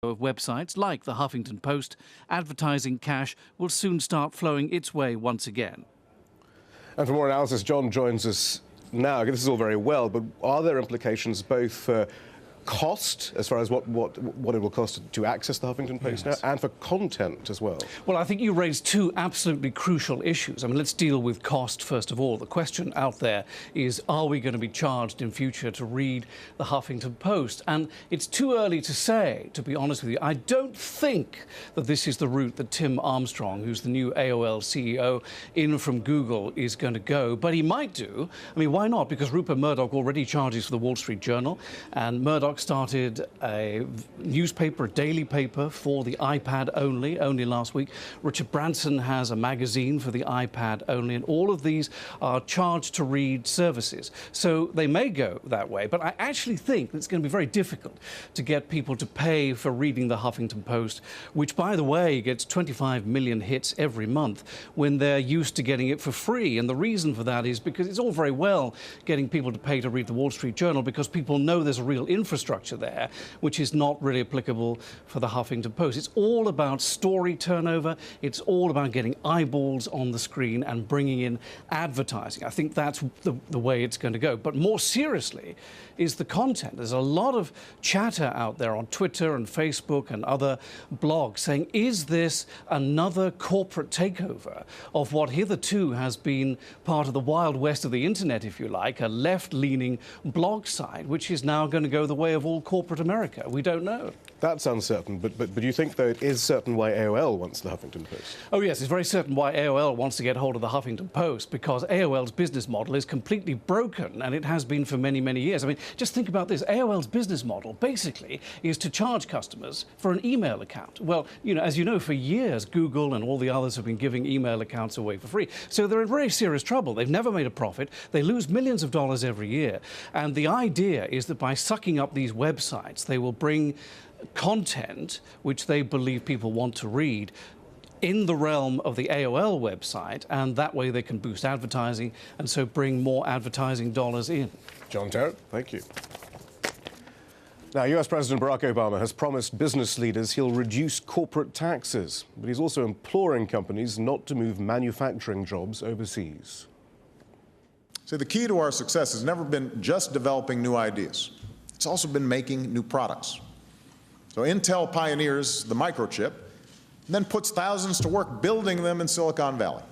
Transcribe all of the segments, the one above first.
of websites like the Huffington Post, advertising cash will soon start flowing its way once again. And for more analysis, John joins us now. This is all very well, but are there implications both for cost, as far as what it will cost to access the Huffington Post now, and for content as well? Well, I think you raised two absolutely crucial issues. I mean, let's deal with cost first of all. The question out there is, are we going to be charged in future to read the Huffington Post? And it's too early to say, to be honest with you. I don't think that this is the route that Tim Armstrong, who's the new AOL CEO in from Google, is going to go. But he might do. I mean, why not? Because Rupert Murdoch already charges for the Wall Street Journal, and Murdoch started a newspaper, a daily paper for the iPad only last week. Richard Branson has a magazine for the iPad only, and all of these are charged to read services. So they may go that way, but I actually think it's going to be very difficult to get people to pay for reading the Huffington Post, which, by the way, gets 25 million hits every month when they're used to getting it for free. And the reason for that is because it's all very well getting people to pay to read the Wall Street Journal, because people know there's a real infrastructure there, which is not really applicable for the Huffington Post. It's all about story turnover. It's all about getting eyeballs on the screen and bringing in advertising. I think that's the way it's going to go. But more seriously is the content. There's a lot of chatter out there on Twitter and Facebook and other blogs saying, is this another corporate takeover of what hitherto has been part of the Wild West of the internet, if you like, a left-leaning blog site, which is now going to go the way of all corporate America? We don't know. That's uncertain, but do you think, though, it is certain why AOL wants the Huffington Post? Oh, yes, it's very certain why AOL wants to get hold of the Huffington Post, because AOL's business model is completely broken, and it has been for many, many years. I mean, just think about this. AOL's business model, basically, is to charge customers for an email account. Well, you know, as you know, for years, Google and all the others have been giving email accounts away for free. So they're in very serious trouble. They've never made a profit. They lose millions of dollars every year. And the idea is that by sucking up these websites, they will bring content which they believe people want to read in the realm of the AOL website, and that way they can boost advertising and so bring more advertising dollars in. John Terrett, thank you. Now, US President Barack Obama has promised business leaders he'll reduce corporate taxes, but he's also imploring companies not to move manufacturing jobs overseas. So the key to our success has never been just developing new ideas. It's also been making new products. So Intel pioneers the microchip and then puts thousands to work building them in Silicon Valley.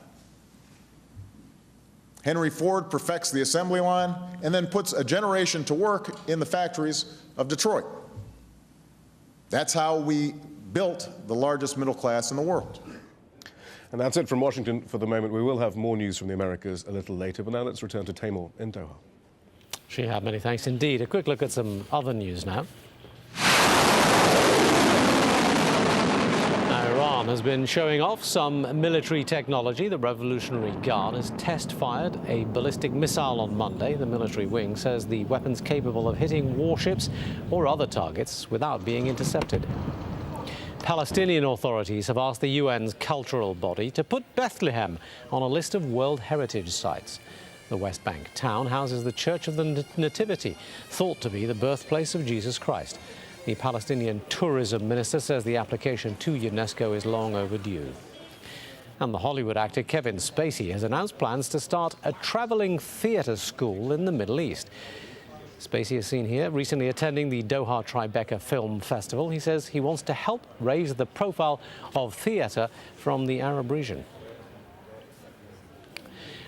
Henry Ford perfects the assembly line and then puts a generation to work in the factories of Detroit. That's how we built the largest middle class in the world. And that's it from Washington for the moment. We will have more news from the Americas a little later, but now let's return to Tamor in Doha. Shihab, many thanks indeed. A quick look at some other news now. Iran has been showing off some military technology. The Revolutionary Guard has test-fired a ballistic missile on Monday. The military wing says the weapon's capable of hitting warships or other targets without being intercepted. Palestinian authorities have asked the UN's cultural body to put Bethlehem on a list of World Heritage Sites. The West Bank town houses the Church of the Nativity, thought to be the birthplace of Jesus Christ. The Palestinian tourism minister says the application to UNESCO is long overdue. And the Hollywood actor Kevin Spacey has announced plans to start a traveling theatre school in the Middle East. Spacey is seen here recently attending the Doha Tribeca Film Festival. He says he wants to help raise the profile of theatre from the Arab region.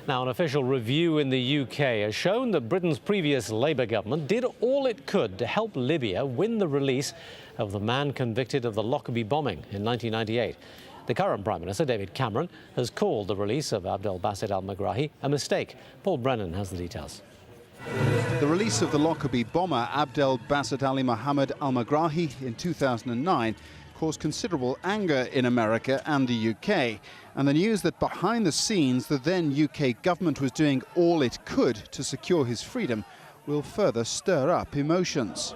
Now, an official review in the UK has shown that Britain's previous Labour government did all it could to help Libya win the release of the man convicted of the Lockerbie bombing in 1998. The current Prime Minister, David Cameron, has called the release of Abdel Basset al-Megrahi a mistake. Paul Brennan has the details. The release of the Lockerbie bomber Abdel Basset Ali Mohammed al-Megrahi in 2009 caused considerable anger in America and the UK. And the news that behind the scenes the then UK government was doing all it could to secure his freedom will further stir up emotions.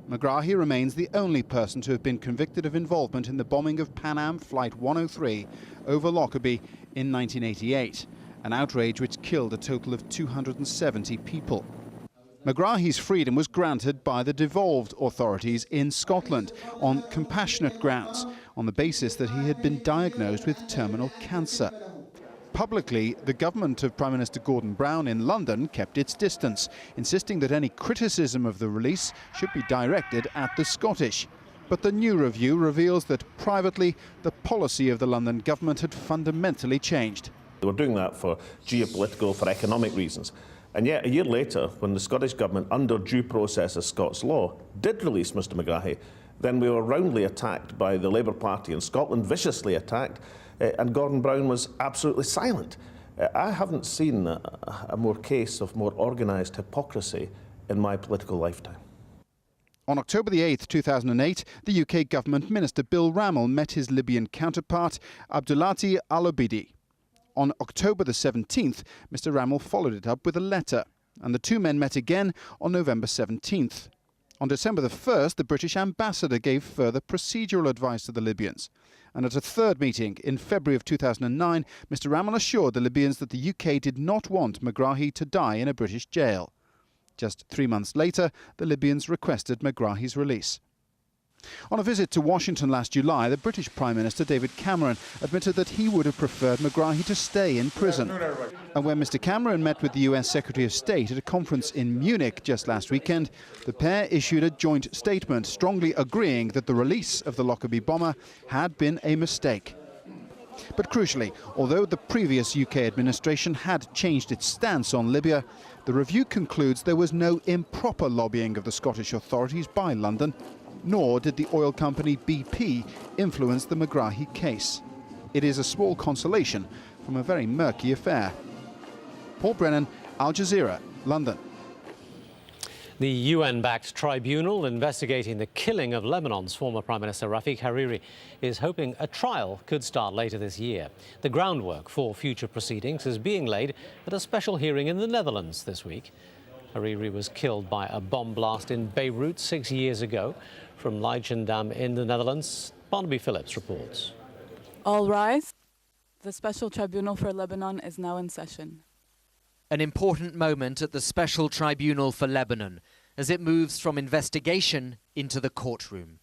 Megrahi remains the only person to have been convicted of involvement in the bombing of Pan Am Flight 103 over Lockerbie in 1988, an outrage which killed a total of 270 people. Megrahi's freedom was granted by the devolved authorities in Scotland on compassionate grounds, on the basis that he had been diagnosed with terminal cancer. Publicly, the government of Prime Minister Gordon Brown in London kept its distance, insisting that any criticism of the release should be directed at the Scottish. But the new review reveals that privately, the policy of the London government had fundamentally changed. They were doing that for geopolitical, for economic reasons. And yet, a year later, when the Scottish government, under due process of Scots law, did release Mr Megrahi, then we were roundly attacked by the Labour Party in Scotland, viciously attacked, and Gordon Brown was absolutely silent. I haven't seen a more case of more organised hypocrisy in my political lifetime. On October the 8th, 2008, the UK government minister Bill Rammell met his Libyan counterpart, Abdulati Al-Obidi. On October the 17th, Mr Rammell followed it up with a letter, and the two men met again on November 17th. On December the 1st, the British ambassador gave further procedural advice to the Libyans. And at a third meeting in February of 2009, Mr Rammell assured the Libyans that the UK did not want Megrahi to die in a British jail. Just 3 months later, the Libyans requested Megrahi's release. On a visit to Washington last July, the British Prime Minister David Cameron admitted that he would have preferred Megrahi to stay in prison. And when Mr Cameron met with the US Secretary of State at a conference in Munich just last weekend, the pair issued a joint statement strongly agreeing that the release of the Lockerbie bomber had been a mistake. But crucially, although the previous UK administration had changed its stance on Libya, the review concludes there was no improper lobbying of the Scottish authorities by London, nor did the oil company BP influence the Megrahi case. It is a small consolation from a very murky affair. Paul Brennan, Al Jazeera, London. The UN-backed tribunal investigating the killing of Lebanon's former Prime Minister Rafik Hariri is hoping a trial could start later this year. The groundwork for future proceedings is being laid at a special hearing in the Netherlands this week. Hariri was killed by a bomb blast in Beirut 6 years ago. From Leidschendam in the Netherlands, Barnaby Phillips reports. All rise. The Special Tribunal for Lebanon is now in session. An important moment at the Special Tribunal for Lebanon as it moves from investigation into the courtroom.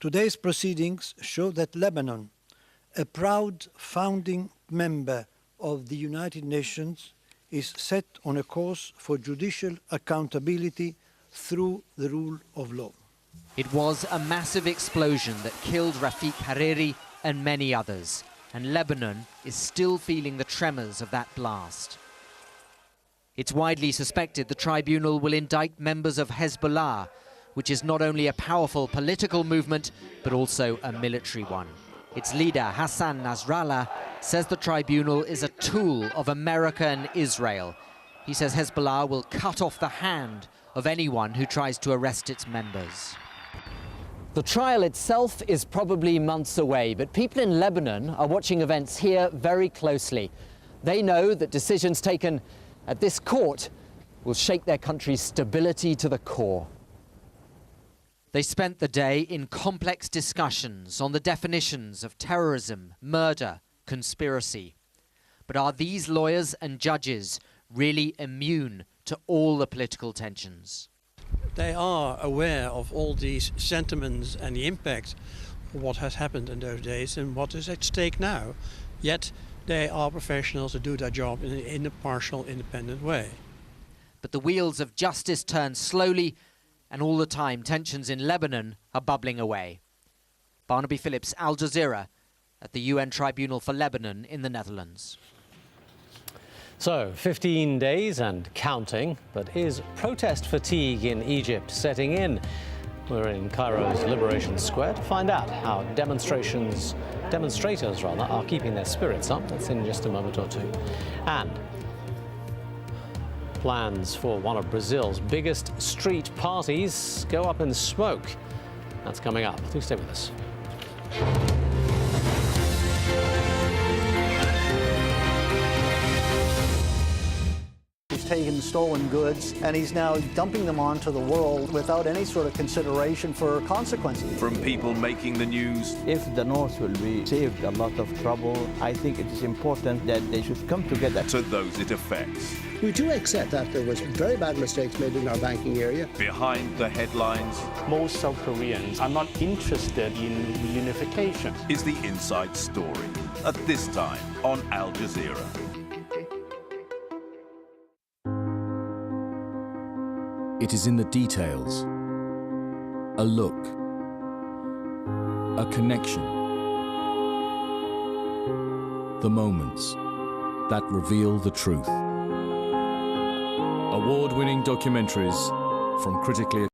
Today's proceedings show that Lebanon, a proud founding member of the United Nations, is set on a course for judicial accountability through the rule of law. It was a massive explosion that killed Rafik Hariri and many others, and Lebanon is still feeling the tremors of that blast. It's widely suspected the tribunal will indict members of Hezbollah, which is not only a powerful political movement, but also a military one. Its leader, Hassan Nasrallah, says the tribunal is a tool of America and Israel. He says Hezbollah will cut off the hand of anyone who tries to arrest its members. The trial itself is probably months away, but people in Lebanon are watching events here very closely. They know that decisions taken at this court will shake their country's stability to the core. They spent the day in complex discussions on the definitions of terrorism, murder, conspiracy. But are these lawyers and judges really immune to all the political tensions? They are aware of all these sentiments and the impact of what has happened in those days and what is at stake now. Yet they are professionals who do their job in an impartial, independent way. But the wheels of justice turn slowly, and all the time tensions in Lebanon are bubbling away. Barnaby Phillips, Al Jazeera, at the UN Tribunal for Lebanon in the Netherlands. So, 15 days and counting, but is protest fatigue in Egypt setting in? We're in Cairo's Liberation Square to find out how demonstrators are keeping their spirits up. That's in just a moment or two. And plans for one of Brazil's biggest street parties go up in smoke. That's coming up. Please stay with us. taken stolen goods and he's now dumping them onto the world without any sort of consideration for consequences. From people making the news. If the North will be saved a lot of trouble, I think it is important that they should come together. To those it affects. We do accept that there was very bad mistakes made in our banking area. Behind the headlines. Most South Koreans are not interested in reunification. Is the inside story. At this time on Al Jazeera. It is in the details. A look. A connection. The moments that reveal the truth. Award-winning documentaries from critically